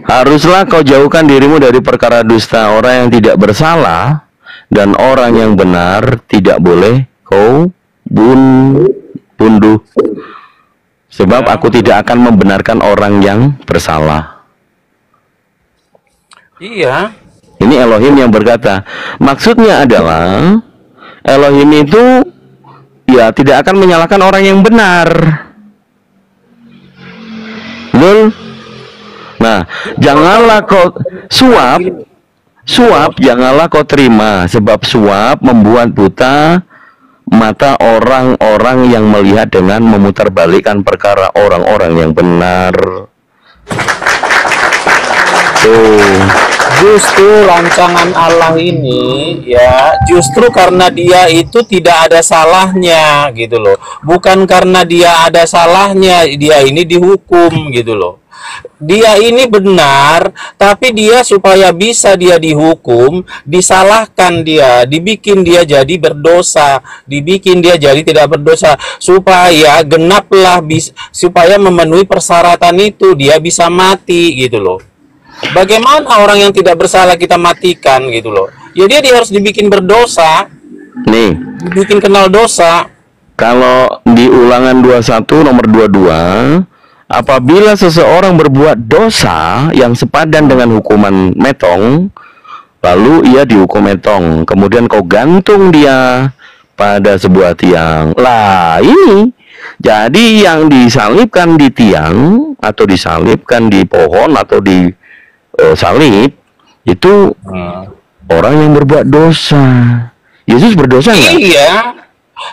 Haruslah kau jauhkan dirimu dari perkara dusta. Orang yang tidak bersalah dan orang yang benar tidak boleh kau bunuh. Sebab aku tidak akan membenarkan orang yang bersalah. Iya. Ini Elohim yang berkata. Maksudnya adalah Elohim itu ya tidak akan menyalahkan orang yang benar. Betul? Nah, janganlah kau suap janganlah kau terima, sebab suap membuat buta mata orang-orang yang melihat dengan memutarbalikkan perkara orang-orang yang benar. Tuh. Justru rancangan Allah ini ya, justru karena dia itu tidak ada salahnya gitu loh. Bukan karena dia ada salahnya dia ini dihukum gitu loh. Dia ini benar, tapi dia supaya bisa dia dihukum, disalahkan dia, dibikin dia jadi berdosa, dibikin dia jadi tidak berdosa, supaya genaplah supaya memenuhi persyaratan itu dia bisa mati gitu loh. Bagaimana orang yang tidak bersalah kita matikan gitu loh? Ya dia harus dibikin berdosa. Nih, dibikin kenal dosa. Kalau di Ulangan 21 nomor 22, apabila seseorang berbuat dosa yang sepadan dengan hukuman metong, lalu ia dihukum metong, kemudian kau gantung dia pada sebuah tiang. Lah ini, jadi yang disalibkan di tiang atau disalibkan di pohon atau di salib itu orang yang berbuat dosa. Yesus berdosa nggak? Iya,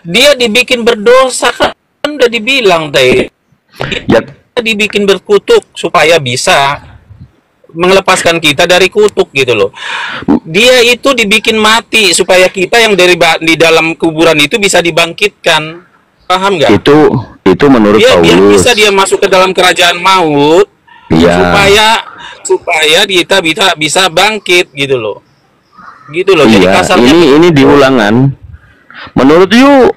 dia dibikin berdosa kan udah dibilang tadi. Ya. Dibikin berkutuk supaya bisa melepaskan kita dari kutuk gitu loh. Dia itu dibikin mati supaya kita yang di dalam kuburan itu bisa dibangkitkan. Paham nggak? Itu menurut Paulus. Biar bisa dia masuk ke dalam kerajaan maut. Ya. supaya kita bisa bangkit gitu loh. Gitu loh. Jadi kasarnya ini di Ulangan. Menurut lu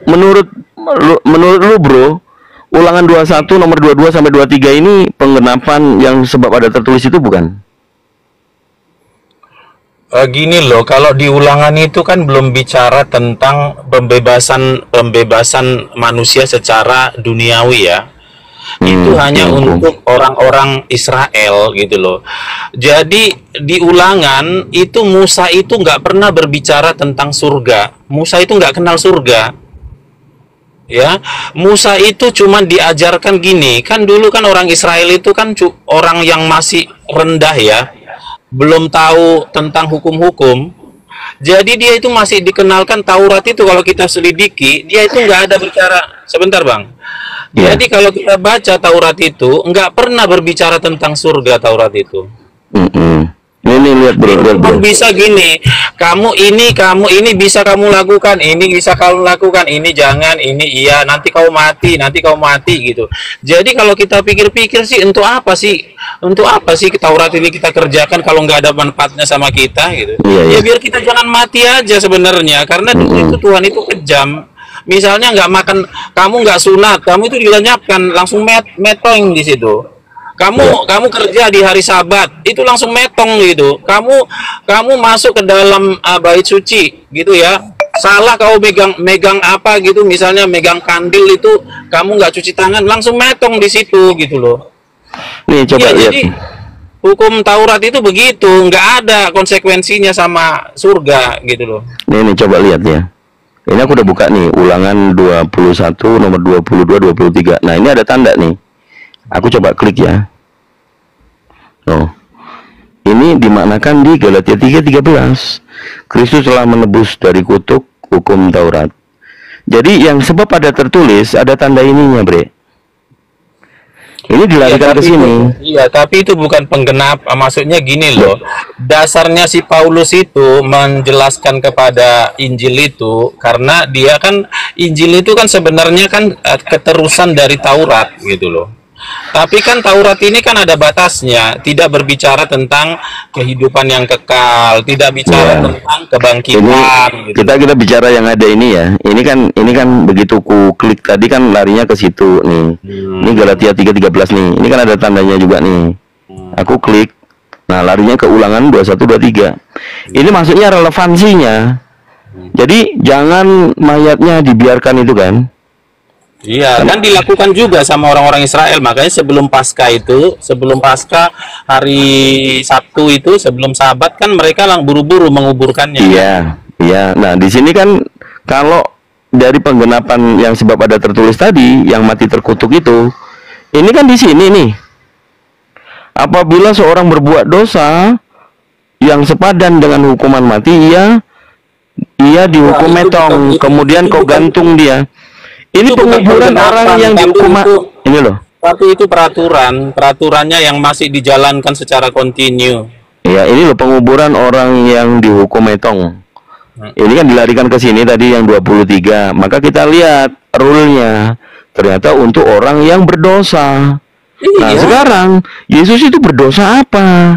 bro, Ulangan 21 nomor 22 sampai 23 ini penggenapan yang sebab ada tertulis itu bukan? Gini loh, kalau di Ulangan itu kan belum bicara tentang pembebasan manusia secara duniawi ya. Itu hanya untuk orang-orang Israel gitu loh. Jadi di Ulangan itu Musa itu nggak pernah berbicara tentang surga. Musa itu nggak kenal surga. Ya, Musa itu cuma diajarkan gini. Kan dulu kan orang Israel itu kan orang yang masih rendah ya, belum tahu tentang hukum-hukum. Jadi dia itu masih dikenalkan Taurat itu kalau kita selidiki, dia itu nggak ada bicara. Sebentar bang. Jadi kalau kita baca Taurat itu nggak pernah berbicara tentang surga Taurat itu. Ini lihat bro. Bisa gini, kamu ini bisa kamu lakukan, ini bisa kamu lakukan, ini jangan, ini iya, nanti kau mati gitu. Jadi kalau kita pikir-pikir sih untuk apa sih Taurat ini kita kerjakan kalau nggak ada manfaatnya sama kita gitu. Ya biar kita jangan mati aja sebenarnya, karena itu Tuhan itu kejam. Misalnya nggak makan, kamu nggak sunat, kamu itu dilenyapkan langsung metong di situ. Kamu kerja di hari Sabat itu langsung metong gitu. Kamu masuk ke dalam bait suci gitu ya. Salah kau megang apa gitu, misalnya megang kandil itu kamu nggak cuci tangan langsung metong di situ gitu loh. Nih coba lihat. Jadi, hukum Taurat itu begitu, nggak ada konsekuensinya sama surga gitu loh. Nih coba lihat ya. Ini aku udah buka nih, Ulangan 21 nomor 22 23. Nah, ini ada tanda nih. Aku coba klik ya. Oh. Ini dimaknakan di Galatia 3:13. Kristus telah menebus dari kutuk hukum Taurat. Jadi yang sebab ada tertulis ada tanda ininya, Bre. Ini dilarikan ke sini. Iya, tapi itu bukan penggenap. Maksudnya gini loh. Dasarnya si Paulus itu menjelaskan kepada Injil itu karena dia kan Injil itu kan sebenarnya kan keterusan dari Taurat gitu loh. Tapi kan Taurat ini kan ada batasnya, tidak berbicara tentang kehidupan yang kekal, tidak bicara tentang kebangkitan. Ini, gitu. Kita bicara yang ada ini ya. Ini kan begitu ku klik tadi kan larinya ke situ nih. Ini Galatia 3:13 nih. Ini kan ada tandanya juga nih. Aku klik. Nah, larinya ke Ulangan 21-23. Ini maksudnya relevansinya. Jadi jangan mayatnya dibiarkan itu kan. Iya, kan dilakukan juga sama orang-orang Israel. Makanya sebelum Pasca hari Sabtu itu, sebelum Sabat kan mereka buru-buru menguburkannya. Iya, iya. Nah, di sini kan kalau dari penggenapan yang sebab ada tertulis tadi, yang mati terkutuk itu, ini kan di sini nih. Apabila seorang berbuat dosa yang sepadan dengan hukuman mati, ia dihukum metong, kemudian kau gantung dia. Ini penguburan orang yang dihukum ini loh. Tapi itu peraturannya yang masih dijalankan secara kontinu. Ya, ini loh penguburan orang yang dihukum metong. Ini kan dilarikan ke sini tadi yang 23. Maka kita lihat rule-nya. Ternyata untuk orang yang berdosa. Nah, sekarang Yesus itu berdosa apa?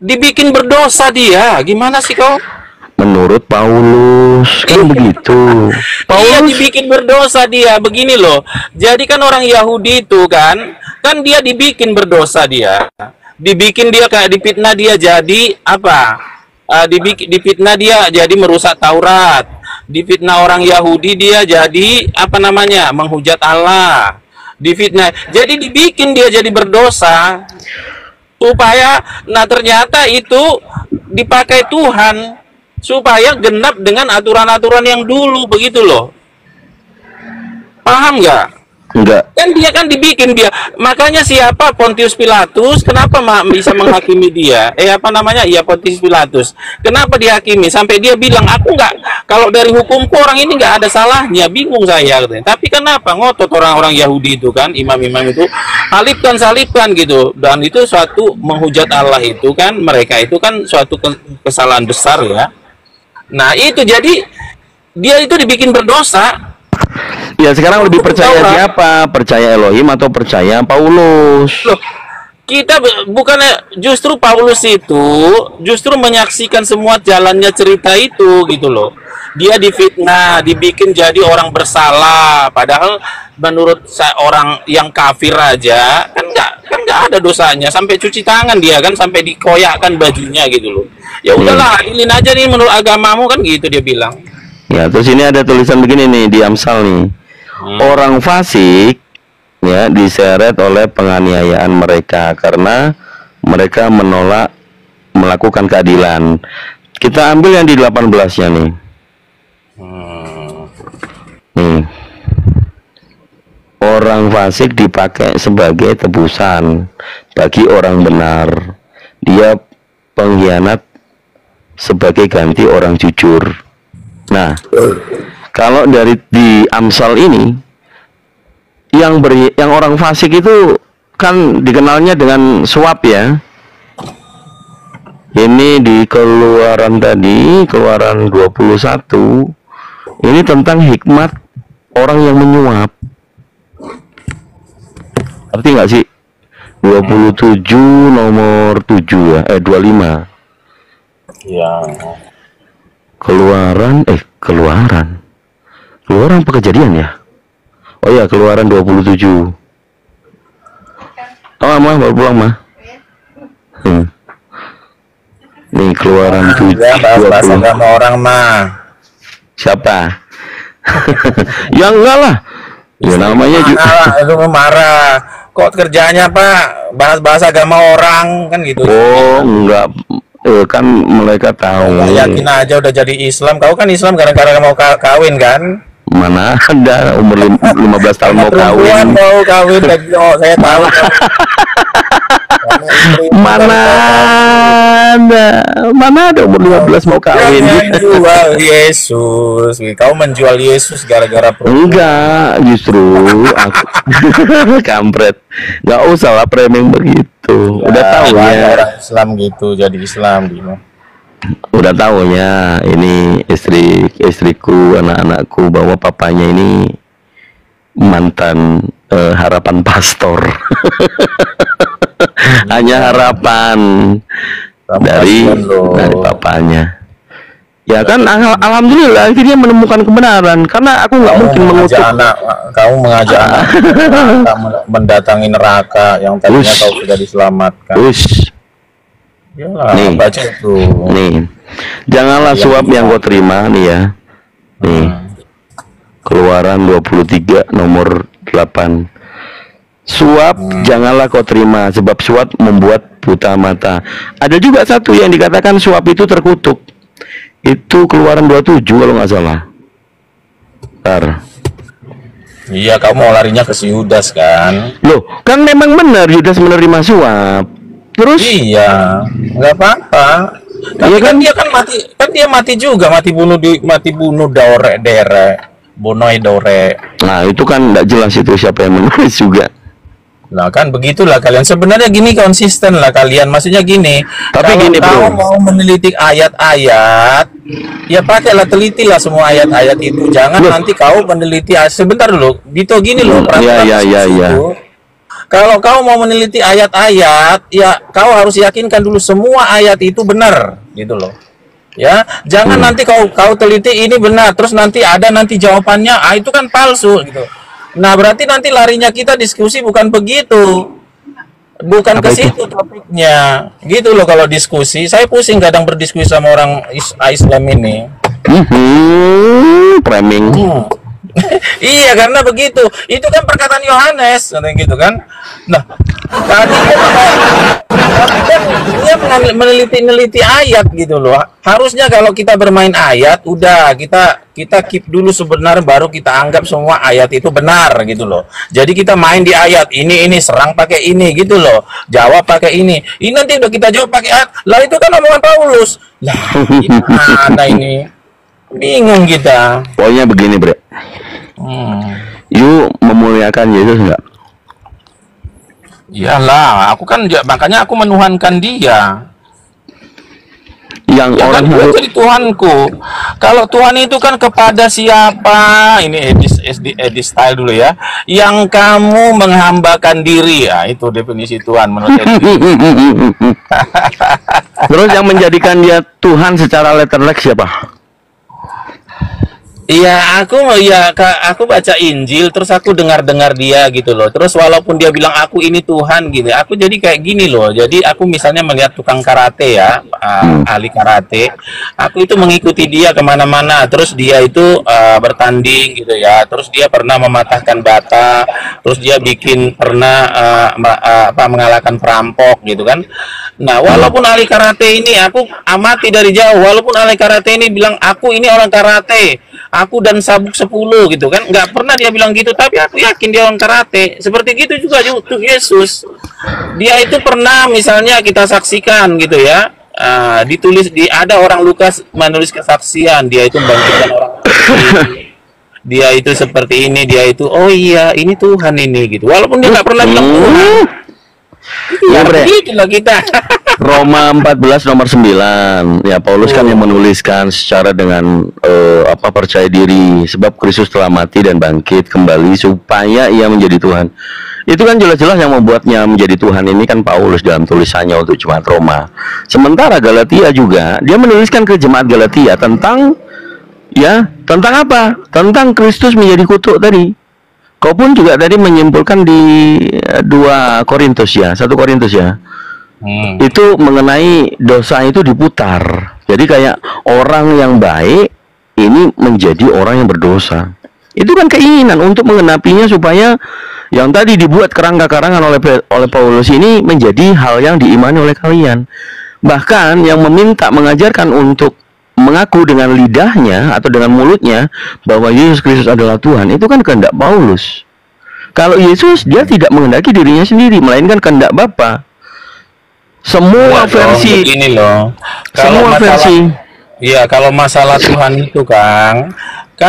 Dibikin berdosa dia. Gimana sih kau? Menurut Paulus kan begitu. Iya, dibikin berdosa dia. Begini loh. Jadi kan orang Yahudi itu kan dia dibikin berdosa dia. Dibikin dia kayak dipitnah dia jadi apa? Dipitnah dia jadi merusak Taurat. Dipitnah orang Yahudi dia jadi apa namanya? Menghujat Allah. Difitnah. Jadi dibikin dia jadi berdosa. Supaya ternyata itu dipakai Tuhan supaya genap dengan aturan-aturan yang dulu, begitu loh. Paham nggak? Enggak. Kan dia kan dibikin dia. Makanya siapa Pontius Pilatus? Kenapa bisa menghakimi dia? Iya, Pontius Pilatus. Kenapa dihakimi? Sampai dia bilang, aku nggak. Kalau dari hukumku orang ini nggak ada salahnya. Bingung saya. Tapi kenapa ngotot orang-orang Yahudi itu kan, imam-imam itu salibkan gitu. Dan itu suatu menghujat Allah itu kan. Mereka itu kan suatu kesalahan besar ya. Nah itu jadi dia itu dibikin berdosa. Ya sekarang lebih percaya siapa? Percaya Elohim atau percaya Paulus? Loh, kita bukannya justru Paulus itu justru menyaksikan semua jalannya cerita itu gitu loh. Dia difitnah, dibikin jadi orang bersalah, padahal menurut orang yang kafir aja kan nggak ada dosanya, sampai cuci tangan dia kan, sampai dikoyakkan bajunya gitu loh. Ya udahlah, adilin aja nih menurut agamamu kan gitu dia bilang. Ya, terus ini ada tulisan begini nih di Amsal nih. Orang fasik ya diseret oleh penganiayaan mereka karena mereka menolak melakukan keadilan. Kita ambil yang di 18-nya nih. Orang fasik dipakai sebagai tebusan bagi orang benar. Dia pengkhianat sebagai ganti orang jujur. Nah, kalau dari di Amsal ini yang orang fasik itu kan dikenalnya dengan suap ya. Ini di Keluaran tadi, Keluaran 21. Ini tentang hikmat orang yang menyuap. Arti nggak sih? 27 nomor 7 ya, 25. Ya. Keluaran apa Kejadian ya? Oh ya, Keluaran 27. Oh, mah baru pulang mah. Nih Keluaran 7 bahasa sama orang mah. Siapa? Ya enggak lah. Ya namanya juga. Itu marah. Kok kerjanya Pak bahas agama orang kan gitu. Oh, enggak. Kan mereka tahu. Yakin aja udah jadi Islam. Kau kan Islam gara-gara mau kawin kan? Mana ada umur 15 tahun mau kawin. Mau kawin lagi. Oh, saya tahu. Mana ada umur 15 mau kawin. Menjual Yesus. Kau menjual Yesus gara-gara enggak, justru aku kampret. Enggak usah lah framing begitu. Udah tahu ya orang Islam gitu, jadi Islam gitu. Udah tahu ya, ini istriku, anak-anakku, bahwa papanya ini mantan harapan pastor. Hanya harapan dari papanya. Ya kan, alhamdulillah akhirnya menemukan kebenaran, karena aku nggak mungkin mengutuk kamu mengajak anak mendatangi neraka yang tadinya kau sudah diselamatkan. Iyalah, Nih. baca itu. Nih, janganlah Yang suap yang kedua. kau terima nih ya. Nih, Keluaran 23 nomor 8. Suap janganlah kau terima, sebab suap membuat buta mata. Ada juga satu yang dikatakan suap itu terkutuk. Itu Keluaran 27 kalau nggak salah. Bentar. Iya, kamu mau larinya ke si Yudas kan? Loh, kan memang benar Yudas menerima suap. Terus Iya, nggak apa-apa. Tapi Iya kan kan? dia mati juga, mati bunuh dore dere, bonoi dore. Nah, itu kan nggak jelas itu siapa yang menulis juga. Nah kan begitulah kalian. Sebenarnya gini, konsisten lah kalian. Maksudnya gini, Tapi kalau gini, kau bro. mau meneliti ayat-ayat, ya pakailah, telitilah semua ayat-ayat itu. Jangan Loh. nanti kau meneliti sebentar dulu. Dito gini loh, Iya, iya, iya, iya. itu. Kalau kau mau meneliti ayat-ayat, ya kau harus yakinkan dulu semua ayat itu benar, gitu loh. Ya, jangan nanti kau teliti ini benar, terus nanti jawabannya, itu kan palsu gitu. Nah, berarti nanti larinya kita diskusi bukan begitu. Bukan Apa ke itu? situ topiknya. Gitu loh kalau diskusi. Saya pusing kadang berdiskusi sama orang Islam ini. Framing. Iya, karena begitu. Itu kan perkataan Yohanes, katanya gitu kan. Nah, tadi kan dia meneliti ayat gitu loh. Harusnya kalau kita bermain ayat, udah kita keep dulu sebenarnya, baru kita anggap semua ayat itu benar gitu loh. Jadi kita main di ayat ini serang pakai ini gitu loh. Jawab pakai ini. Ini nanti udah kita jawab pakai ayat. Lah itu kan omongan Paulus. Lah, gimana ini? Bingung kita. Pokoknya begini, Bre. You memuliakan Yesus enggak? Iyalah, aku kan makanya aku menuhankan dia. Yang Ya orang kan dia harus jadi Tuhanku. Kalau Tuhan itu kan kepada siapa? Ini edit style dulu ya. Yang kamu menghambakan diri, ya itu definisi Tuhan menurut Edith. Terus yang menjadikan dia Tuhan secara letterlek siapa? Iya, aku baca Injil, terus aku dengar dia gitu loh. Terus walaupun dia bilang aku ini Tuhan gitu, aku jadi kayak gini loh. Jadi aku misalnya melihat tukang karate ya, ahli karate, aku itu mengikuti dia kemana-mana. Terus dia itu bertanding gitu ya. Terus dia pernah mematahkan bata, terus dia pernah mengalahkan perampok gitu kan. Nah, walaupun ahli karate ini aku amati dari jauh, walaupun ahli karate ini bilang aku ini orang karate, aku dan sabuk 10 gitu kan, nggak pernah dia bilang gitu, tapi aku yakin dia orang karate. Seperti gitu juga untuk Yesus, dia itu pernah misalnya kita saksikan gitu ya, ada orang Lukas menulis kesaksian, dia itu membangkitkan orang mati, dia itu seperti ini, dia itu oh iya ini Tuhan ini gitu, walaupun dia nggak pernah bilang Tuhan. Ya, Bre. Begitulah kita. Roma 14 nomor 9. Ya, Paulus kan yang menuliskan secara dengan percaya diri, sebab Kristus telah mati dan bangkit kembali supaya ia menjadi Tuhan. Itu kan jelas-jelas yang membuatnya menjadi Tuhan ini kan Paulus dalam tulisannya untuk jemaat Roma. Sementara Galatia juga, dia menuliskan ke jemaat Galatia tentang apa? Tentang Kristus menjadi kutuk tadi. Kau pun juga tadi menyimpulkan di 2 Korintus ya, 1 Korintus ya. Itu mengenai dosa itu diputar. Jadi kayak orang yang baik ini menjadi orang yang berdosa. Itu kan keinginan untuk mengenapinya supaya yang tadi dibuat kerangka-karangan oleh Paulus ini menjadi hal yang diimani oleh kalian. Bahkan yang meminta mengajarkan untuk mengaku dengan lidahnya atau dengan mulutnya bahwa Yesus Kristus adalah Tuhan, itu kan kehendak Paulus. Kalau Yesus, dia tidak menghendaki dirinya sendiri, melainkan kehendak Bapa. Semua versi ini loh. Semua versi. Iya, kalau masalah Tuhan itu kan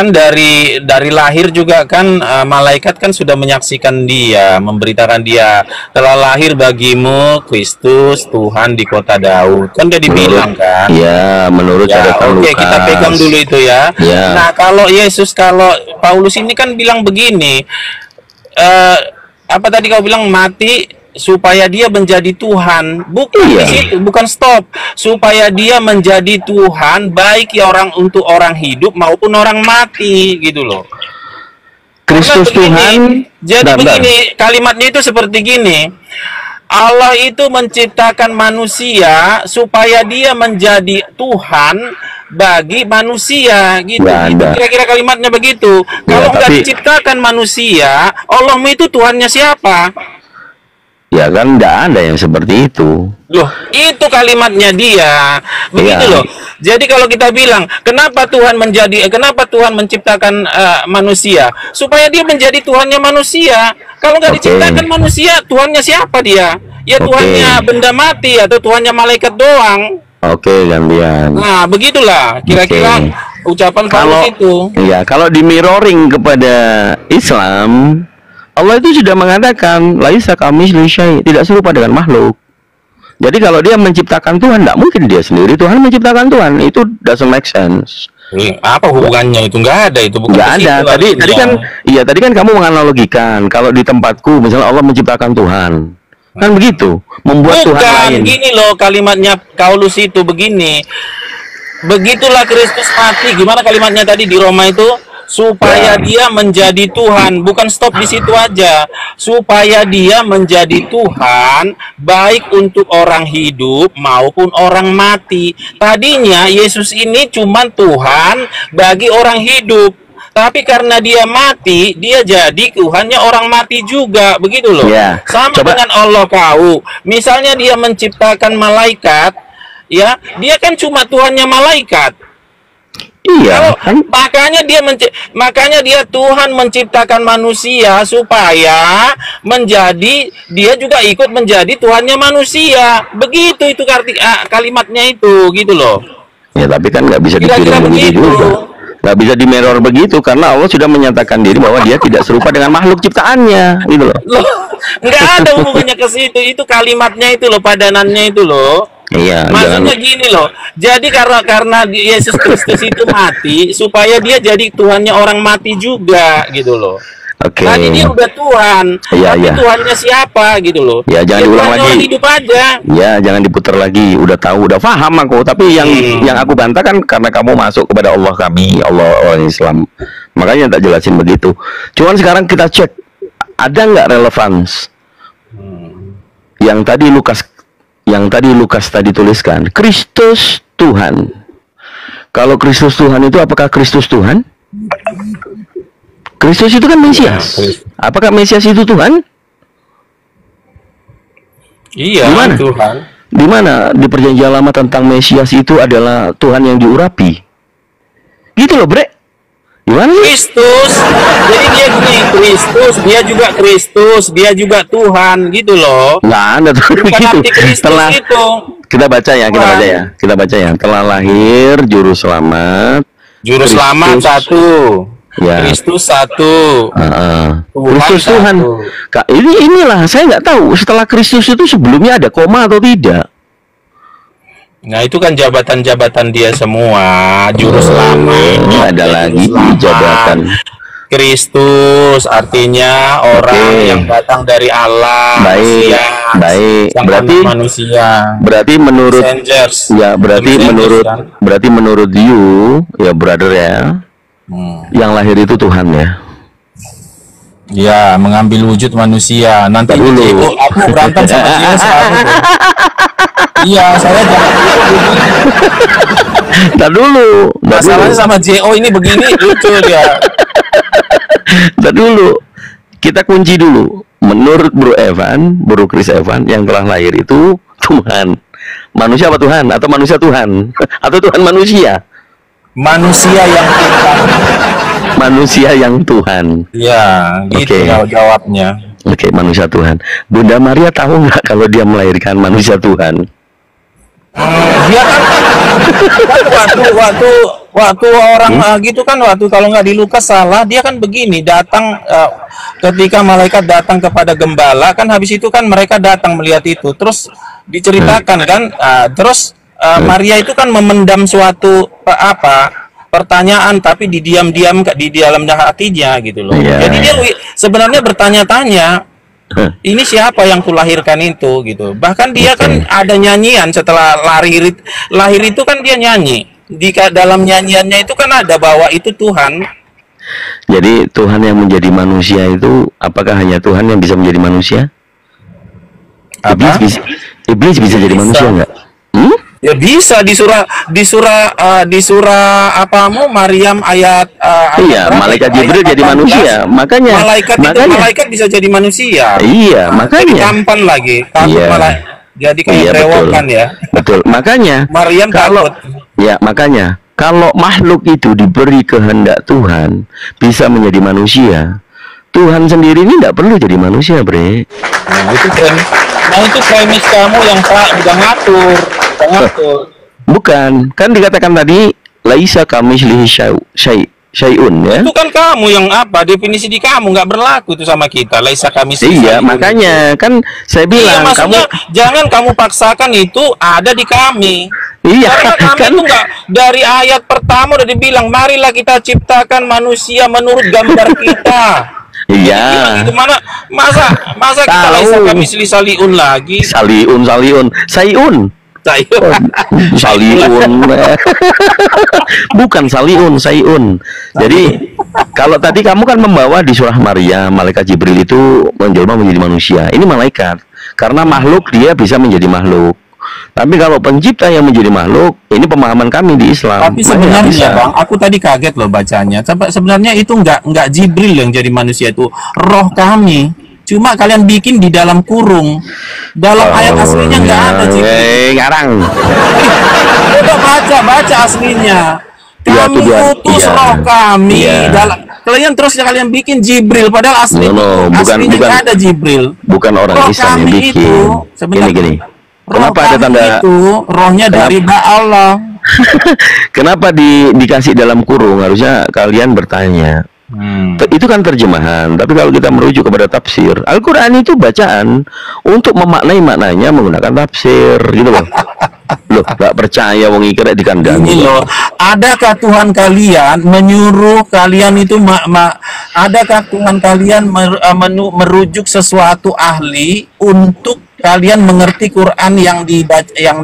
dari lahir juga kan malaikat kan sudah menyaksikan dia, memberitakan dia telah lahir bagimu Kristus Tuhan di kota Daud. Kan udah dibilang kan? Ya, menurut Ya, catatan oke, Lukas. kita pegang dulu itu ya. Ya. Nah, kalau Paulus ini kan bilang begini, apa tadi kau bilang mati supaya dia menjadi Tuhan, bukan Iya. di situ, bukan stop, supaya dia menjadi Tuhan baik ya untuk orang hidup maupun orang mati gitu loh. Kristus Karena begini, Tuhan. jadi Bentar. begini kalimatnya itu seperti gini. Allah itu menciptakan manusia supaya dia menjadi Tuhan bagi manusia, gitu. Nggak Itu ada. kira-kira kalimatnya begitu. Kalau nggak tapi- diciptakan manusia, Allahmu itu Tuhannya siapa? Ya kan nggak ada yang seperti itu. Loh, itu kalimatnya dia. Begitu Iya. loh. Jadi kalau kita bilang, kenapa Tuhan menciptakan manusia? Supaya dia menjadi Tuhannya manusia. Kalau nggak Oke. diciptakan manusia, Tuhannya siapa dia? Ya Oke. Tuhannya benda mati atau Tuhannya malaikat doang. Oke, gantian. Nah, begitulah kira-kira ucapan Kalau Paulus itu. ya, kalau di mirroring kepada Islam, Allah itu sudah mengatakan laisa kamitslihi syai', tidak serupa dengan makhluk. Jadi kalau dia menciptakan Tuhan, tidak mungkin dia sendiri Tuhan menciptakan Tuhan. Itu doesn't make sense. Apa hubungannya itu? Nggak ada itu, bukan Nggak ke ada. situ Tadi artinya. kan, iya tadi kan kamu menganalogikan. Kalau di tempatku, misalnya Allah menciptakan Tuhan, kan begitu, membuat Tuhan Bukan, lain. gini loh kalimatnya Paulus itu begini. Begitulah Kristus mati. Gimana kalimatnya tadi di Roma itu? Supaya dia menjadi Tuhan, bukan stop di situ aja. Supaya dia menjadi Tuhan baik untuk orang hidup maupun orang mati. Tadinya Yesus ini cuma Tuhan bagi orang hidup. Tapi karena dia mati, dia jadi Tuhannya orang mati juga, begitu loh. Ya, Sama coba- dengan Allah kau. Misalnya dia menciptakan malaikat, ya, dia kan cuma Tuhannya malaikat. Iya, Kalau kan? makanya dia Tuhan menciptakan manusia supaya dia juga ikut menjadi Tuhannya manusia. Begitu itu kalimatnya itu, gitu loh. Ya tapi kan nggak bisa Kira-kira dikirim begitu begitu. juga. Nggak bisa di mirror begitu karena Allah sudah menyatakan diri bahwa dia tidak serupa dengan makhluk ciptaannya, gitu loh. Loh, nggak ada hubungannya ke situ. Itu kalimatnya itu loh, padanannya itu loh. Iya, Maksudnya jangan. gini loh. Jadi karena Yesus Kristus itu mati supaya dia jadi Tuhannya orang mati juga, gitu loh. Oke. Tadi dia udah Tuhan, Iya, tapi iya. Tuhannya siapa gitu loh. Ya, jangan diulang Tuhannya lagi. orang hidup aja. Ya, jangan diputar lagi. Udah tahu, udah paham aku. Tapi yang aku bantah kan karena kamu masuk kepada Allah kami, Allah orang Islam. Makanya tak jelasin begitu. Cuman sekarang kita cek ada nggak relevans yang tadi Lukas tadi tuliskan Kristus Tuhan. Kalau Kristus Tuhan itu apakah Kristus Tuhan? Kristus itu kan Mesias. Apakah Mesias itu Tuhan? Iya, Di mana? Tuhan. Di mana di perjanjian lama tentang Mesias itu adalah Tuhan yang diurapi? Gitu loh, Bre. Gimana sih? Kristus. Jadi dia gini, Kristus, dia juga Tuhan gitu loh. Nggak ada tuh Bukan begitu. arti Kristus itu. Kita baca ya. Telah lahir juru selamat. Juru Kristus. selamat satu. Ya. Kristus satu. Tuhan Kristus Tuhan. satu. Inilah saya nggak tahu setelah Kristus itu sebelumnya ada koma atau tidak. Nah, itu kan jabatan-jabatan dia semua, juru selamat. Ada juru lagi selamat. jabatan. Kristus artinya orang Oke. yang datang dari Allah. Baik, Mesias, baik. yang Berarti- anak manusia. Berarti menurut Messengers. ya Messengers, kan? berarti menurut you ya brother ya, yang lahir itu Tuhan ya. Ya, mengambil wujud manusia. Nanti Ntar dulu. Jeko, aku berantem sama dia selalu. Iya, saya jangan Ntar dulu. masalahnya sama JO ini begini lucu dia. Ntar dulu. Kita kunci dulu. Menurut Bro Chris Evan yang telah lahir itu Tuhan. Manusia apa Tuhan? Atau manusia Tuhan? Atau Tuhan manusia? Manusia yang Tuhan. Manusia yang Tuhan. Ya, gitu Oke. jawabnya. Oke, manusia Tuhan. Bunda Maria tahu nggak kalau dia melahirkan manusia Tuhan? Dia kan waktu orang gitu kan waktu kalau nggak di Lukas salah dia kan begini datang ketika malaikat datang kepada gembala kan habis itu kan mereka datang melihat itu terus diceritakan kan terus Maria itu kan memendam suatu pertanyaan tapi didiam-diam di dalam hatinya gitu loh. Iya. Jadi dia sebenarnya bertanya-tanya ini siapa yang kulahirkan itu gitu. Bahkan dia kan ada nyanyian setelah lahir itu kan dia nyanyi. Dalam nyanyiannya itu kan ada bahwa itu Tuhan. Jadi Tuhan yang menjadi manusia itu apakah hanya Tuhan yang bisa menjadi manusia? Iblis Apa? bisa, iblis bisa jadi Bisa. manusia nggak? Hmm? Ya bisa di surah apamu Maryam ayat Iya, berapa itu? malaikat Ayat Jibril jadi 18. manusia. Makanya, Malaikat bisa jadi manusia. iya, Jadi makanya, tampan lagi. Takut iya, malah jadi kayak iya betul, berewokan ya. betul. Makanya, Maryam kalau, takut. ya makanya, kalau makhluk itu diberi kehendak Tuhan bisa menjadi manusia, Tuhan sendiri ini tidak perlu jadi manusia, Bre. Nah itu premis kamu yang udah ngatur, udah ngatur. Bukan, kan dikatakan tadi laisa kamislihi syai'un ya. Itu kan kamu yang apa? Definisi di kamu nggak berlaku itu sama kita. Laisa kami Iya, makanya kan saya Iya, bilang kamu maksudnya jangan kamu paksakan itu ada di kami. iya Karena kami kan itu nggak dari ayat pertama udah dibilang marilah kita ciptakan manusia menurut gambar kita. iya. Itu mana masa kita Tahu. laisa kami saliun lagi. Saliun sayun. Saliun. Bukan saliun, sayun. Jadi kalau tadi kamu kan membawa di surah Maryam, malaikat Jibril itu menjelma menjadi manusia. Ini malaikat. Karena makhluk dia bisa menjadi makhluk. Tapi kalau pencipta yang menjadi makhluk, ini pemahaman kami di Islam. Tapi Makanya sebenarnya bisa. Bang, aku tadi kaget loh bacanya. Sebenarnya itu nggak Jibril yang jadi manusia, itu roh kami. Cuma kalian bikin di dalam kurung. Dalam ayat aslinya nggak ada Jibril. Ngarang. Udah baca aslinya. Iya, Kami tuduhan. utus Iya. roh kami Iya. dalam kalian bikin Jibril padahal No, aslinya bukan. nggak ada Jibril. Bukan orang Roh Islam yang kami bikin. itu sebentar. Gini. Roh Kenapa ada kami tanda? itu rohnya dari Allah. Kenapa dikasih dalam kurung? Harusnya kalian bertanya. Itu kan terjemahan. Tapi kalau kita merujuk kepada tafsir, Al-Quran itu bacaan untuk memaknai maknanya menggunakan tafsir, gitu loh. Loh, gak percaya wong kira dikandang. Ini loh, adakah Tuhan kalian menyuruh kalian itu adakah Tuhan kalian merujuk sesuatu ahli untuk kalian mengerti Quran yang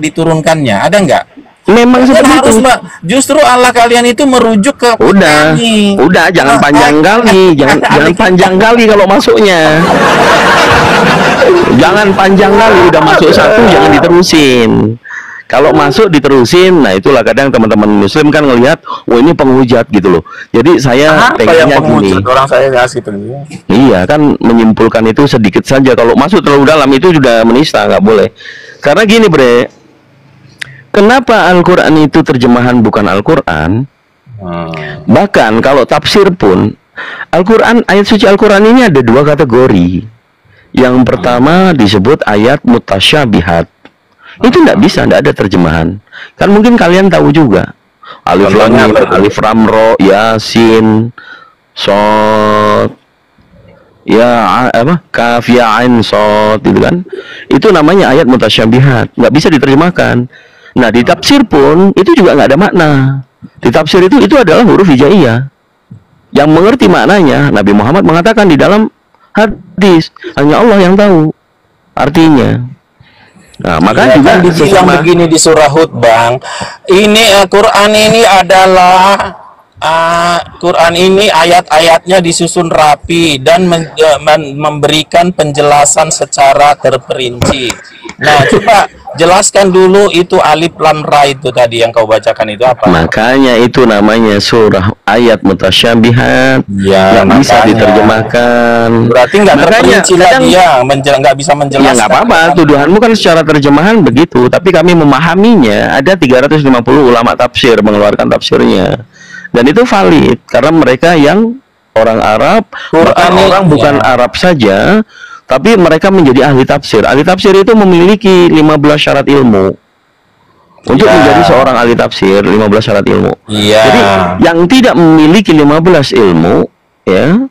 diturunkannya? Ada nggak? Memang Kan seperti harus itu. Justru Allah kalian itu merujuk ke kami. Udah, jangan panjang kali, jangan panjang kali kalau masuknya. Jangan panjang kali, udah masuk satu jangan diterusin. Kalau masuk diterusin, nah itulah kadang teman-teman Muslim kan ngelihat, wah ini penghujat gitu loh. Jadi saya Apa yang pengennya gini. penghujat? Orang saya ngasih tuh. Iya kan menyimpulkan itu sedikit saja. Kalau masuk terlalu dalam itu sudah menista, nggak boleh. Karena gini Bre, kenapa Al-Quran itu terjemahan bukan Al-Quran? Bahkan kalau tafsir pun Al-Quran, ayat suci Al-Quran ini ada dua kategori. Yang pertama disebut ayat mutasyabihat. Itu tidak bisa, tidak ada terjemahan. Kan mungkin kalian tahu juga. Alif Lam Mim, Alif Ram Ro, Yasin, Shod, ya apa? Kaf Ya Ain Shod, itu kan. Itu namanya ayat mutasyabihat, nggak bisa diterjemahkan. Nah, di tafsir pun itu juga nggak ada makna. Di tafsir itu adalah huruf hijaiyah. Yang mengerti maknanya, Nabi Muhammad mengatakan di dalam hadis, hanya Allah yang tahu artinya. Nah, maka juga kan dibilang begini di surah Hud, Bang. Ini Quran ini adalah Quran ini ayat-ayatnya disusun rapi dan memberikan penjelasan secara terperinci. Nah, coba jelaskan dulu itu alif lam ra itu tadi yang kau bacakan itu apa? Makanya itu namanya surah ayat mutasyabihat Ya, yang bisa makanya. diterjemahkan. Berarti nggak Makanya terperinci lagi ya, nggak bisa ya menjelaskan. nggak apa-apa, tuduhanmu kan secara terjemahan begitu, tapi kami memahaminya. Ada 350 ulama tafsir mengeluarkan tafsirnya, dan itu valid karena mereka yang orang Arab, bahkan orang bukan Arab saja, tapi mereka menjadi ahli tafsir. Ahli tafsir itu memiliki 15 syarat ilmu. Untuk menjadi seorang ahli tafsir, 15 syarat ilmu. Jadi yang tidak memiliki 15 ilmu, ya,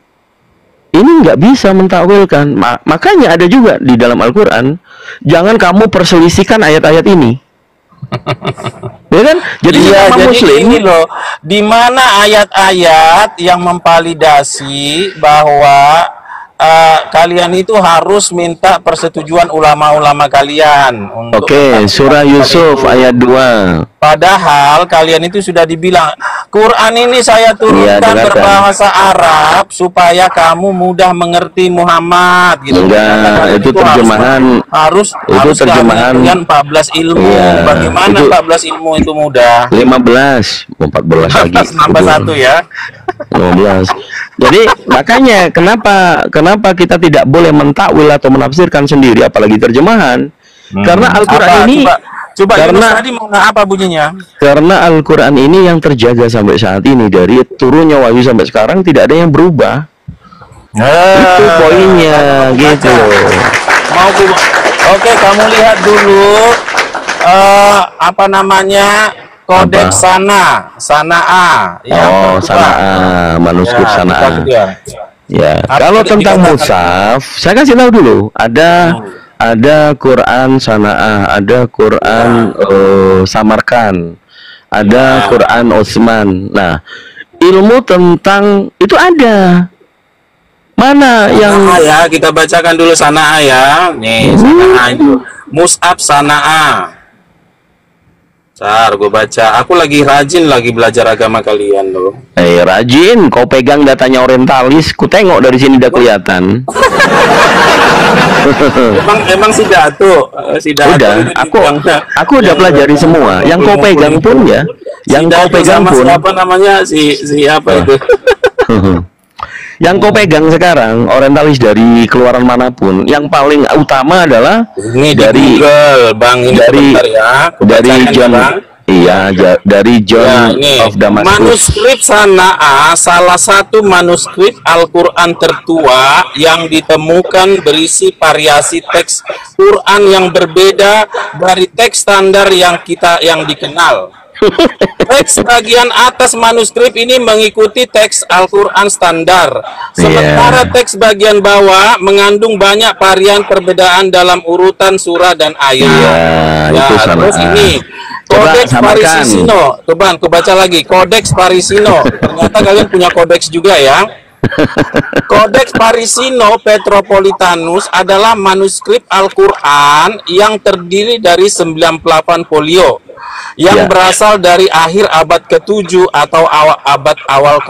ini nggak bisa mentakwilkan. Makanya ada juga di dalam Al-Quran, jangan kamu perselisihkan ayat-ayat ini. Ya kan? Jadi Muslim ini loh, di mana ayat-ayat yang memvalidasi bahwa kalian itu harus minta persetujuan ulama-ulama kalian. Oke, surah Yusuf ayat 2. Padahal kalian itu sudah dibilang Quran ini saya turunkan dengarkan. berbahasa Arab supaya kamu mudah mengerti Muhammad gitu. Enggak, itu terjemahan harus itu terjemahan dengan 14 ilmu. Iya, Bagaimana itu 14 ilmu itu mudah? 15, 14 lagi. Nambah satu ya. 15. Jadi makanya kenapa kita tidak boleh mentakwil atau menafsirkan sendiri apalagi terjemahan? Karena Al-Qur'an ini Coba karena tadi mau apa bunyinya? Karena Al-Qur'an ini yang terjaga sampai saat ini, dari turunnya wahyu sampai sekarang tidak ada yang berubah. Itu poinnya gitu. Oke, kamu lihat dulu apa namanya? Kodeks Sanaa. Sanaa, manuskrip Sanaa. Ya, kalau tentang mushaf, saya kasih tahu dulu. Ada Quran Sanaa, ada Quran Samarkand, ada Quran Utsman. Nah, ilmu tentang itu ada. Mana yang ya, kita bacakan dulu Sanaa ya. Nih, Sanaa itu. Mushaf Sanaa. Gue baca. Aku lagi rajin lagi belajar agama kalian loh. Rajin, kau pegang datanya orientalis, ku tengok dari sini udah kelihatan. emang Sidato. Udah, aku udah pelajari semua. Yang kau pegang pun ya, yang kau pegang pun. Siapa namanya siapa itu? Yang kau pegang sekarang orientalis dari keluaran manapun, yang paling utama adalah ini dari Google, Bang. Ini dari John. Iya, dari John of Damascus. Manuskrip Sanaa salah satu manuskrip Al-Qur'an tertua yang ditemukan berisi variasi teks Quran yang berbeda dari teks standar yang dikenal. Teks bagian atas manuskrip ini mengikuti teks Al-Quran standar. Sementara teks bagian bawah mengandung banyak varian perbedaan dalam urutan surah dan ayat. Terus ini Kodeks Parisino. Coba aku baca lagi. Kodeks Parisino. Ternyata kalian punya kodeks juga ya. Kodeks Parisino Petropolitanus adalah manuskrip Al-Quran yang terdiri dari 98 folio yang berasal dari akhir abad ke-7 atau awal abad ke-8.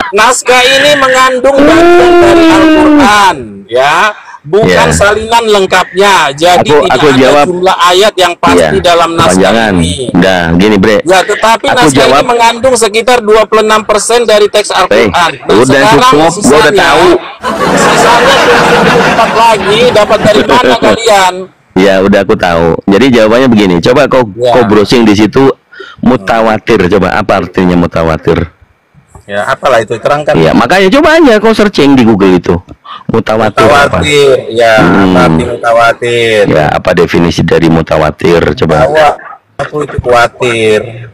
Naskah ini mengandung bagian dari Al-Quran, ya, bukan salinan lengkapnya. Jadi aku tidak jawab, ada jumlah ayat yang pasti dalam naskah ini. Nah, gini, Bre. Ya, tetapi naskah ini mengandung sekitar 26% dari teks Al-Quran. Udah cukup, gua udah tahu. Sisanya 24 lagi dapat dari mana kalian? Ya, udah aku tahu. Jadi jawabannya begini. Coba kau browsing di situ mutawatir. Coba apa artinya mutawatir? Ya, apalah itu, terangkan. Ya, makanya coba aja kau searching di Google itu. Mutawatir apa? Ya, apa arti mutawatir? Ya, apa definisi dari mutawatir? Coba. Aku itu khawatir.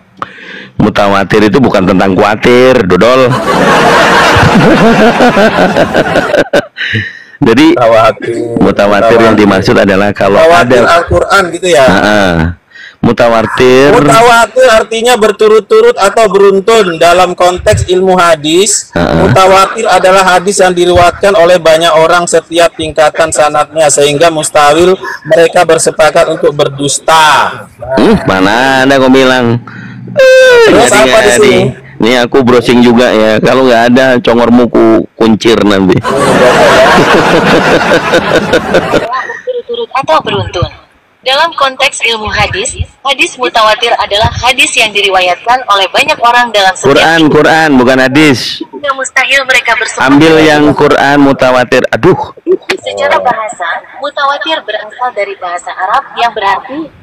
Mutawatir itu bukan tentang khawatir, dodol. Jadi mutawatir yang dimaksud adalah kalau ada Al-Quran gitu ya. Mutawatir artinya berturut-turut atau beruntun. Dalam konteks ilmu hadis, mutawatir adalah hadis yang diriwayatkan oleh banyak orang setiap tingkatan sanadnya, sehingga mustahil mereka bersepakat untuk berdusta. Mana ada kau bilang? Terus apa di sini? Ini aku browsing juga ya. Kalau nggak ada, congormu ku kuncir nanti. Berturut-turut atau beruntun. Dalam konteks ilmu hadis, hadis mutawatir adalah hadis yang diriwayatkan oleh banyak orang dalam setiap Quran, bukan hadis. Tidak mustahil mereka bersepakat. Ambil yang Quran mutawatir. Aduh. Secara bahasa, mutawatir berasal dari bahasa Arab yang berarti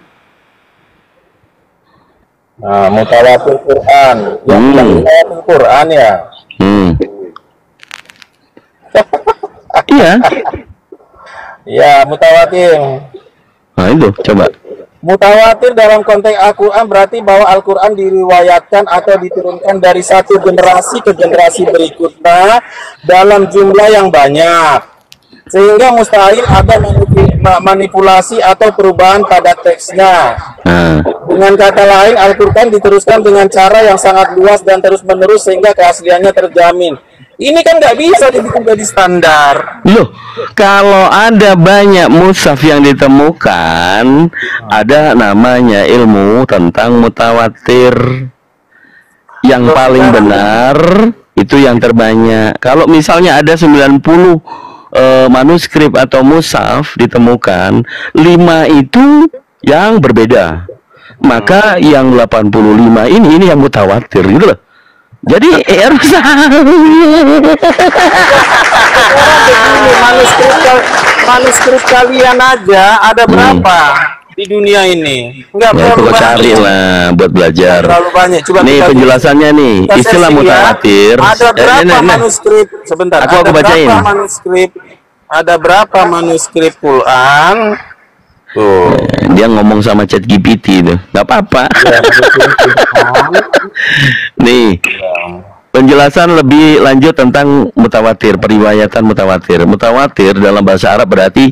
mutawatir Quran. Mutawatir Quran ya. Iya. Ya, mutawatir. Nah itu, coba. Mutawatir dalam konteks Al-Quran berarti bahwa Al-Quran diriwayatkan atau diturunkan dari satu generasi ke generasi berikutnya dalam jumlah yang banyak, sehingga mustahil ada manipulasi atau perubahan pada teksnya. Dengan kata lain, Al-Quran diteruskan dengan cara yang sangat luas dan terus-menerus sehingga keasliannya terjamin. Ini kan nggak bisa dibikin jadi standar. Loh, kalau ada banyak mushaf yang ditemukan, ada namanya ilmu tentang mutawatir. Yang paling benar itu yang terbanyak. Kalau misalnya ada 90 manuskrip atau mushaf ditemukan, 5 itu yang berbeda. Maka yang 85 ini yang mutawatir gitu loh. Jadi harus manuskrip kalian aja ada berapa di dunia ini? Enggak ya, perlu cari lah buat belajar. Terlalu banyak. Coba nih penjelasannya nih, istilah mutawatir. Ada berapa manuskrip? Sebentar. Aku bacain. Berapa manuskrip? Ada berapa manuskrip Quran? Tuh. Dia ngomong sama ChatGPT itu, nggak apa-apa. Nih, penjelasan lebih lanjut tentang mutawatir, periwayatan mutawatir. Mutawatir dalam bahasa Arab berarti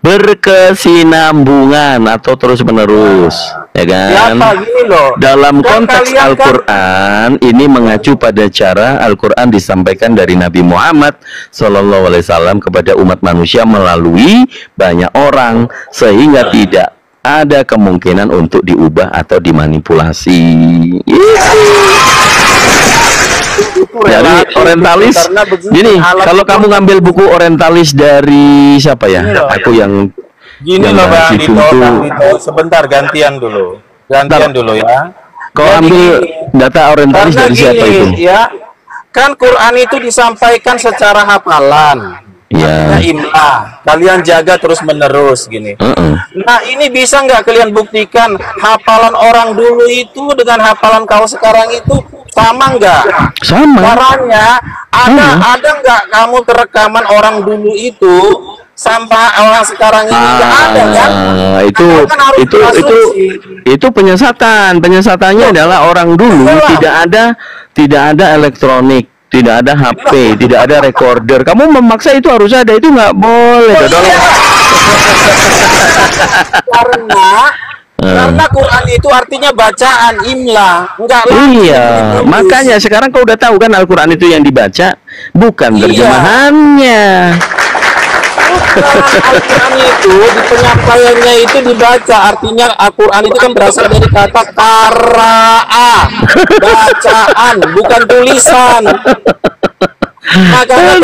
berkesinambungan atau terus menerus, ya kan? Dalam konteks Al-Quran ini mengacu pada cara Al-Quran disampaikan dari Nabi Muhammad SAW kepada umat manusia melalui banyak orang, sehingga tidak ada kemungkinan untuk diubah atau dimanipulasi. Dari orientalis gini, kalau kamu ngambil buku orientalis dari siapa ya? Aku yang gini loh Bang Dito, sebentar gantian dulu ya. Kau ambil data orientalis dari siapa itu? Ya, kan Quran itu disampaikan secara hafalan. Ya. Imla, kalian jaga terus menerus gini. Nah ini bisa nggak kalian buktikan hafalan orang dulu itu dengan hafalan kau sekarang itu sama nggak? Sama. Caranya ada nggak kamu kerekaman orang dulu itu sampai orang sekarang ini nggak ada kan? Itu penyesatan. Penyesatannya adalah orang dulu tidak ada elektronik. Tidak ada HP, tidak ada recorder. Kamu memaksa itu harus ada, itu nggak boleh. Karena Quran itu artinya bacaan, imla, enggak lah. Iya, makanya sekarang kau udah tahu kan Al-Quran itu yang dibaca, bukan terjemahannya. Al-Quran itu di penyampaiannya itu dibaca, artinya Al-Quran itu kan berasal dari kata qara'a, bacaan, bukan tulisan. Makanya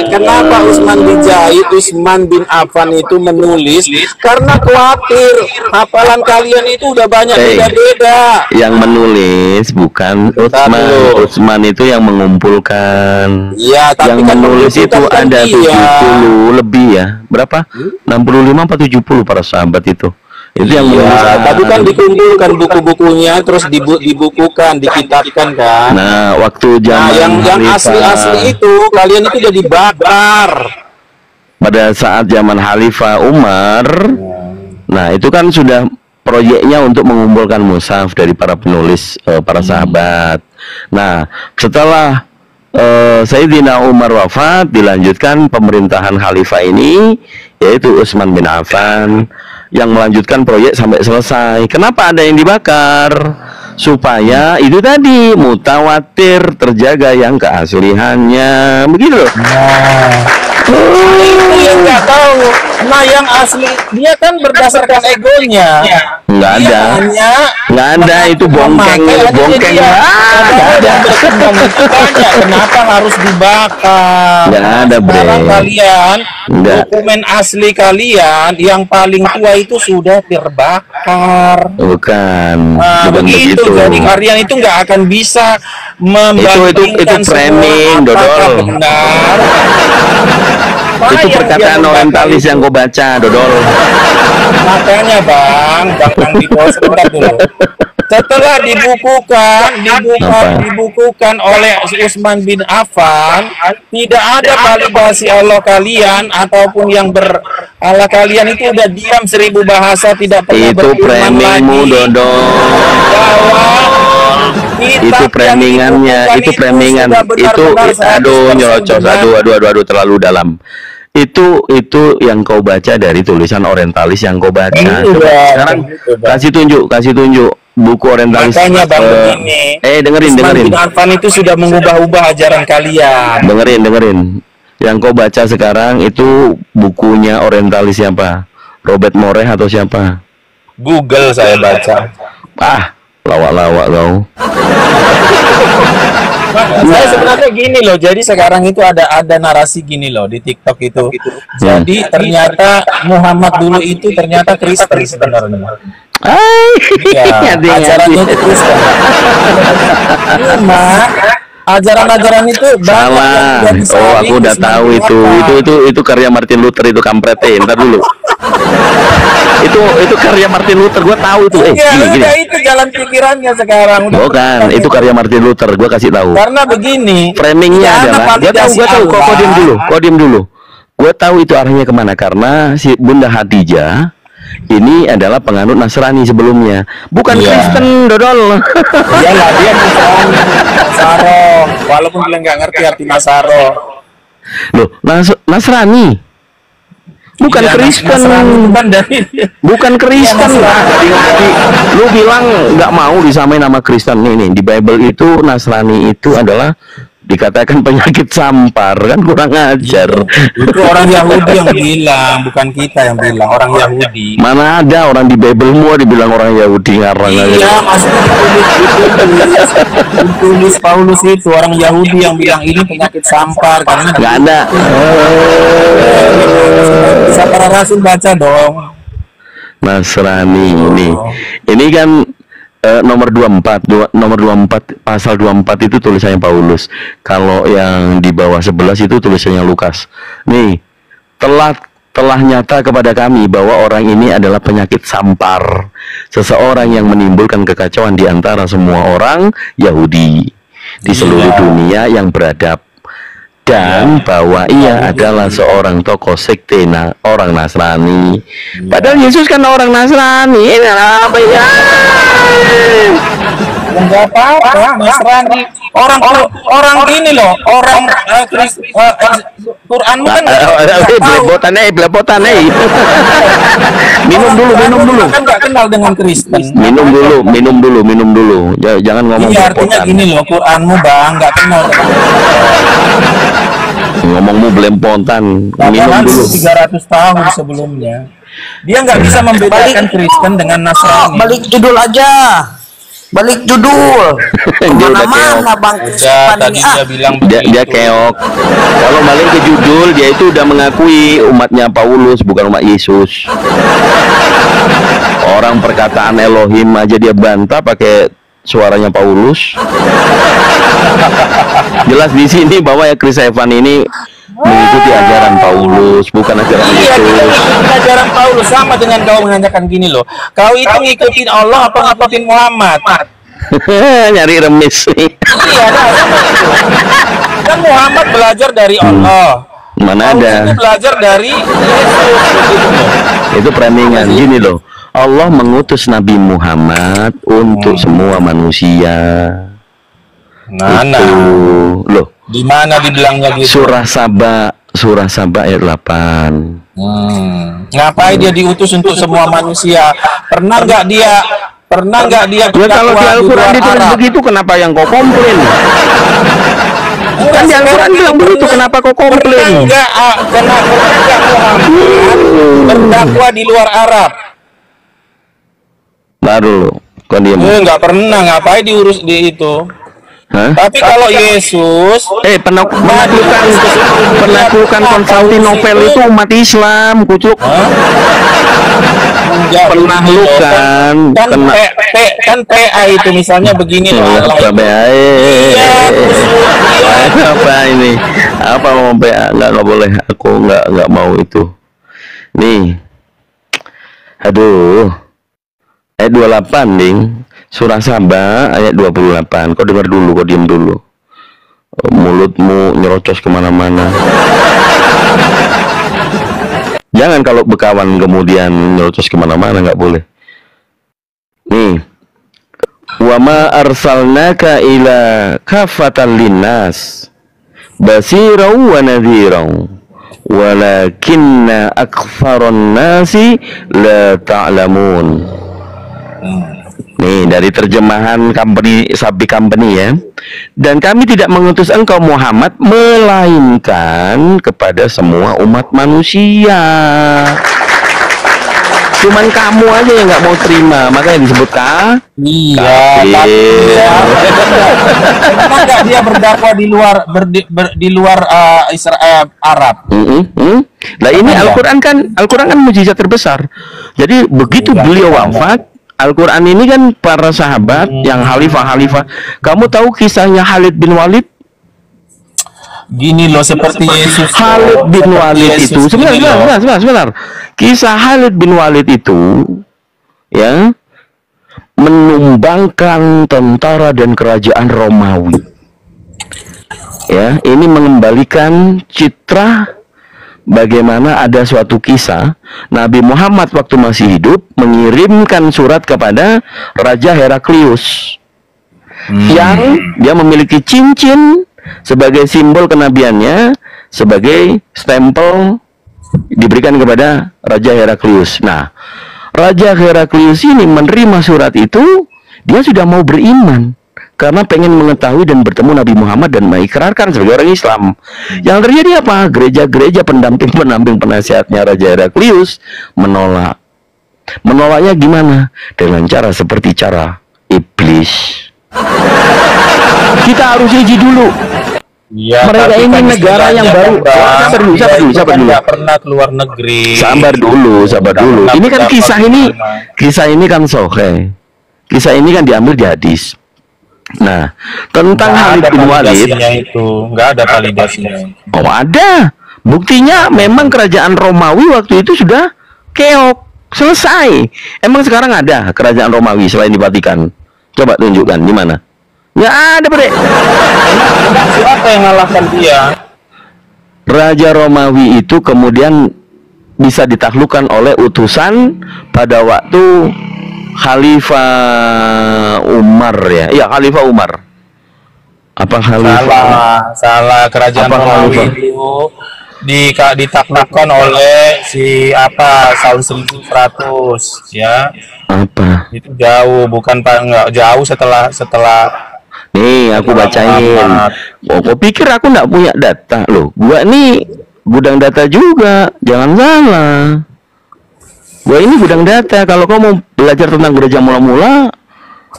kenapa Utsman bin Affan itu menulis, karena khawatir hafalan kalian itu udah banyak beda-beda. Yang menulis bukan Utsman. Utsman itu yang mengumpulkan. Iya, tapi yang menulis itu ada 70 lebih ya. Berapa? 65 atau 70 para sahabat itu. Itu yang tapi kan dikumpulkan buku-bukunya terus dibukukan, dikitabkan kan. Nah, waktu zaman yang asli-asli itu kalian itu udah dibakar. Pada saat zaman Khalifah Umar, nah itu kan sudah proyeknya untuk mengumpulkan mushaf dari para penulis, para sahabat. Nah, setelah Sayyidina Umar wafat, dilanjutkan pemerintahan Khalifah ini, yaitu Utsman bin Affan, yang melanjutkan proyek sampai selesai. Kenapa ada yang dibakar? Supaya itu tadi mutawatir, terjaga yang keasliannya, begitu loh. Itu yang nggak tahu. Nah yang asli dia kan berdasarkan egonya. Nggak ada itu bongkeng. Kenapa harus dibakar? Nggak ada, sekarang kalian dokumen asli kalian yang paling tua itu sudah terbakar. Bukan begitu. Jadi kalian itu nggak akan bisa membandingkan itu framing, Dodol. Benar. Itu perkataan orientalis yang kau baca, Dodol. Makanya Bang Dito, sebentar dulu. Setelah dibukukan oleh Utsman bin Affan, tidak ada validasi Allah kalian ataupun yang Allah kalian itu udah diam 1000 bahasa tidak pernah itu framingmu, Dodol. Itu framingannya, itu framingan, itu aduh nyerocos, aduh terlalu dalam. Itu yang kau baca dari tulisan orientalis yang kau baca. Coba sekarang kasih tunjuk buku orientalis. Makanya Bang begini. Dengerin. Usman bin Affan itu sudah mengubah-ubah ajaran kalian. Dengerin. Yang kau baca sekarang itu bukunya orientalis siapa? Robert Moreh atau siapa? Google saya baca. Lawak-lawak kau. Saya sebenarnya gini loh, jadi sekarang itu ada narasi gini loh di TikTok itu. Jadi ternyata Muhammad dulu itu ternyata Kristen sebenarnya. Ya, ajarannya itu Kristen. Ajaran-ajaran itu salah. Aku udah tahu itu karya Martin Luther itu kampret. Ntar dulu. itu karya Martin Luther, gua tahu itu. Gini. Itu jalan pikirannya sekarang. Bukan, itu karya Martin Luther, gua kasih tahu. Karena begini, framingnya adalah, gua tahu. Kau diam dulu. Gua tahu itu arahnya kemana, karena si Bunda Khadijah ini adalah penganut Nasrani sebelumnya, bukan Kristen, dodol. Dia Nasrani, Nasaro, walaupun dia nggak ngerti arti Nasaro. Loh, Nasrani, bukan Kristen, bukan Kristen. Lu bilang nggak mau disamain nama Kristen. Nih di Bible itu Nasrani itu adalah dikatakan penyakit sampar, kan kurang ajar. Itu orang Yahudi yang bilang, bukan kita yang bilang, orang Yahudi. Mana ada orang di Bible semua dibilang orang Yahudi, ngarang aja. Iya, maksudnya tulis Paulus itu orang Yahudi yang bilang ini penyakit sampar karena nggak ada. Bisa para rasul baca dong. Nasrani ini kan nomor 24 pasal 24 itu tulisannya Paulus. Kalau yang di bawah 11 itu tulisannya Lukas. Nih, telah nyata kepada kami bahwa orang ini adalah penyakit sampar, seseorang yang menimbulkan kekacauan di antara semua orang Yahudi di seluruh dunia yang beradab, dan bahwa ia adalah seorang tokoh sekte orang Nasrani. Padahal Yesus kan orang Nasrani. Ini apa ya? Enggak apa-apa, Nasrani. Orang ini loh, orang Quran kan belepotan. Minum dulu. Kan enggak kenal dengan Kristen. Minum dulu. Jangan ngomong belepotan. Artinya gini loh, Quranmu Bang, enggak kenal. Ngomongmu belepotan. Minum dulu. 300 tahun sebelumnya. Dia nggak bisa membedakan Kristen dengan Nasrani. Balik judul aja. Mana-mana Bang Kristen tadi dia bilang dia keok. Kalau balik ke judul, dia itu udah mengakui umatnya Paulus, bukan umat Yesus. Orang perkataan Elohim aja dia bantah pakai suaranya Paulus. Jelas di sini bahwa ya Chris Evan ini mengikuti ajaran Paulus, bukan ajaran Yesus. Ajaran Paulus sama dengan kau menanyakan gini loh. Kau itu ngikutin Allah apa ngikutin Muhammad? Nyari remis nih. Iya, kan Muhammad belajar dari Allah. Mana ada? Belajar dari Yesus. Itu framing-an gini loh. Allah mengutus Nabi Muhammad untuk semua manusia. Loh, di mana dibilangnya gitu? Surah Saba ayat 8. Ngapain dia diutus untuk semua manusia? Pernah nggak dia ya, kalau di Al-Quran ditulis begitu, kenapa yang kau komplain? Kan di Al-Quran bilang begitu, kenapa kau komplain? Kenapa Muhammad berdakwah di luar Arab? Baru kau diam. Nggak pernah, ngapain diurus di itu? Tapi kalau Yesus penaklukan Konstantinopel itu umat Islam, kucuk. Penaklukan kan PA itu misalnya begini loh. Apa ini? Apa mau PA? Nggak boleh. Aku nggak mau itu. Nih, aduh, ayat 28 ding. Surah Saba ayat 28. Kau dengar dulu, kau diam dulu. Mulutmu nyerocos kemana-mana. Jangan kalau bekawan kemudian nyerocos kemana-mana, nggak boleh. Nih, wa ma arsalnaka ila kafatan linnas basirau wa nadhirau walakinna aktsaron nasi la ta'lamun. Nih dari terjemahan company Sabi Company ya. Dan kami tidak mengutus engkau Muhammad melainkan kepada semua umat manusia. Cuman kamu aja yang nggak mau terima, makanya disebut Iya, kenapa nggak dia berdakwah di luar Israel Arab? Nah ini Al-Quran kan mujizat terbesar. Jadi begitu beliau wafat, Al-Quran ini kan para sahabat yang khalifah. Kamu tahu kisahnya Khalid bin Walid? Gini loh, seperti Yesus. Khalid bin Walid itu sebentar. Kisah Khalid bin Walid itu ya menumbangkan tentara dan kerajaan Romawi. Ya, ini mengembalikan citra bagaimana ada suatu kisah Nabi Muhammad waktu masih hidup mengirimkan surat kepada Raja Heraklius yang dia memiliki cincin sebagai simbol kenabiannya, sebagai stempel diberikan kepada Raja Heraklius. Nah, Raja Heraklius ini menerima surat itu, dia sudah mau beriman karena pengen mengetahui dan bertemu Nabi Muhammad dan mengikrarkan sebagai orang Islam. Yang terjadi apa? Gereja-gereja pendamping penasihatnya Raja Heraklius menolak. Menolaknya gimana? Dengan cara seperti cara iblis. Kita harus uji dulu. Ya, mereka ini kan negara yang baru. Sabar dulu. Nggak pernah keluar negeri. Sabar dulu. Ini kan kisah ini kan sahih. Kisah ini kan diambil di hadis. Nah, tentang Khalid bin Walid itu nggak ada validasinya. Oh, ada. Buktinya memang kerajaan Romawi waktu itu sudah keok, selesai. Emang sekarang ada kerajaan Romawi selain di Vatikan? Coba tunjukkan di mana? Nggak ada, Bre. Siapa yang ngalahkan dia? Raja Romawi itu kemudian bisa ditaklukkan oleh utusan pada waktu Khalifah Umar ya. Iya, Khalifah Umar. Apa Khalifah? Salah. Kerajaan Romawi itu ditaklukkan oleh tahun 1100 ya. Apa? Itu jauh, bukan nggak jauh setelah Nih, aku bacain. Kok pikir aku nggak punya data loh? Gua nih gudang data juga, jangan salah. Gua ini gudang data. Kalau kau mau belajar tentang gereja mula-mula,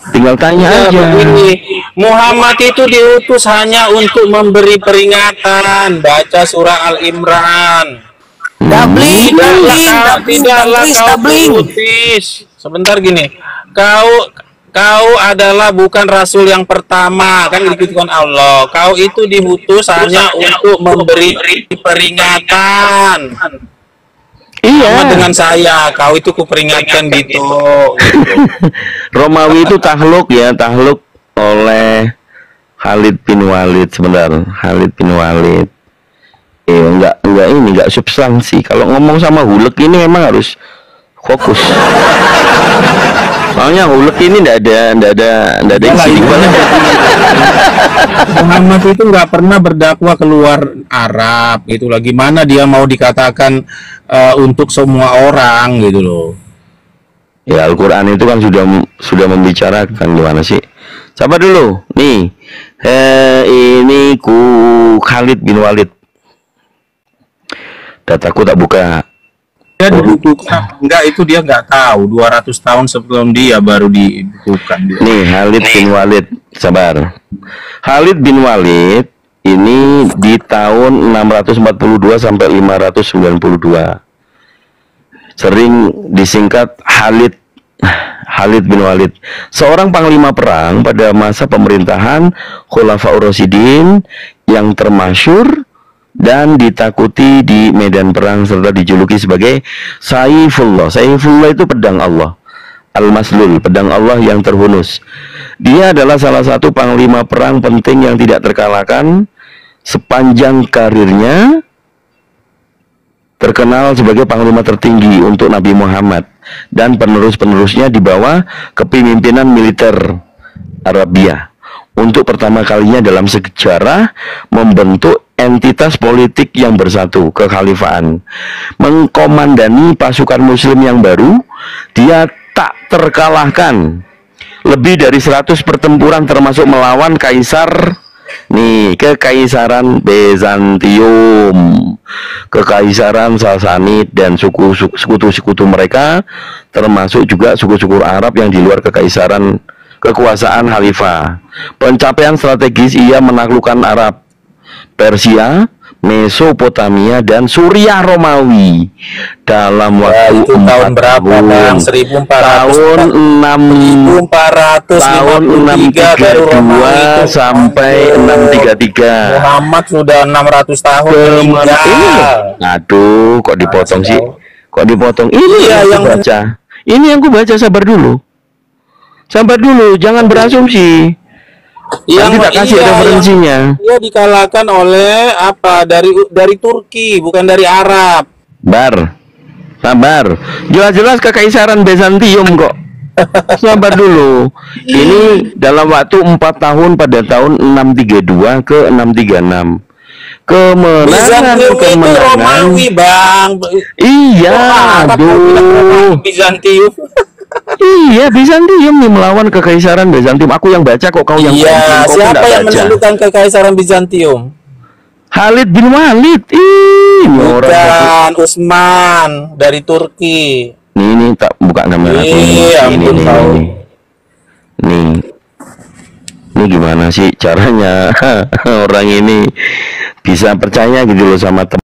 tinggal tanya aja. Begini, Muhammad itu diutus hanya untuk memberi peringatan. Baca surah Al-Imran. Tidaklah kau diutus. Sebentar gini, kau adalah bukan rasul yang pertama, kan dikatakan Allah. Kau itu diutus hanya untuk memberi peringatan. Iya. Sama dengan saya, kau itu kuperingatkan gitu. Romawi itu takluk oleh Khalid bin Walid. Sebentar, Khalid bin Walid. Enggak substansi. Kalau ngomong sama Hulek ini memang harus fokus. Soalnya Hulek ini enggak ada isi banget. Muhammad itu nggak pernah berdakwah keluar Arab gitu lah. Gimana dia mau dikatakan untuk semua orang gitu loh. Ya, Al-Quran itu kan sudah membicarakan gimana sih. Sabar dulu. Nih, ini Khalid bin Walid. Dataku tak buka. Dia dibutuhkan enggak, itu dia nggak tahu. 200 tahun sebelum dia baru dibutuhkan dia. Nih, Khalid bin Walid. Sabar. Khalid bin Walid ini di tahun 642 sampai 592. Sering disingkat Khalid bin Walid, seorang panglima perang pada masa pemerintahan Khulafaur Rasyidin yang termasyhur dan ditakuti di medan perang serta dijuluki sebagai Saifullah. Saifullah itu pedang Allah. Al-Maslul, pedang Allah yang terhunus. Dia adalah salah satu panglima perang penting yang tidak terkalahkan sepanjang karirnya, terkenal sebagai panglima tertinggi untuk Nabi Muhammad dan penerus-penerusnya di bawah kepemimpinan militer Arabia. Untuk pertama kalinya dalam sejarah membentuk entitas politik yang bersatu, kekhalifahan. Mengkomandani pasukan muslim yang baru, dia tak terkalahkan lebih dari 100 pertempuran termasuk melawan kaisar nih, kekaisaran Bizantium, kekaisaran Sasanid dan sekutu-sekutu mereka, termasuk juga suku-suku Arab yang di luar kekuasaan Khalifah. Pencapaian strategis ia menaklukkan Arab, Persia, Mesopotamia dan Suriah Romawi dalam waktu itu tahun berapa, Bang? 1400 tahun 632 sampai 633. Muhammad sudah 600 tahun meninggal. Aduh, kok dipotong sih? Kok dipotong? Ini yang baca. Ini yang ku baca, sabar dulu. Sabar dulu, jangan berasumsi. Yang tak kasih referensinya. Dia dikalahkan oleh apa? Dari Turki, bukan dari Arab. Sabar. Jelas-jelas kekaisaran Bizantium kok. Sabar dulu. Ini dalam waktu 4 tahun pada tahun 632 ke 636. Kemenangan. Romawi, Bang. Iya, aduh. Bizantium. Iya, Bizantium nih melawan kekaisaran Bizantium. Aku yang baca kok, kau yang iya, siapa yang menaklukkan kekaisaran Bizantium? Khalid bin Walid. Bukan, Utsman dari Turki. Ini tak buka kamera aku. Ini gimana sih caranya orang ini bisa percaya gitu loh sama teman.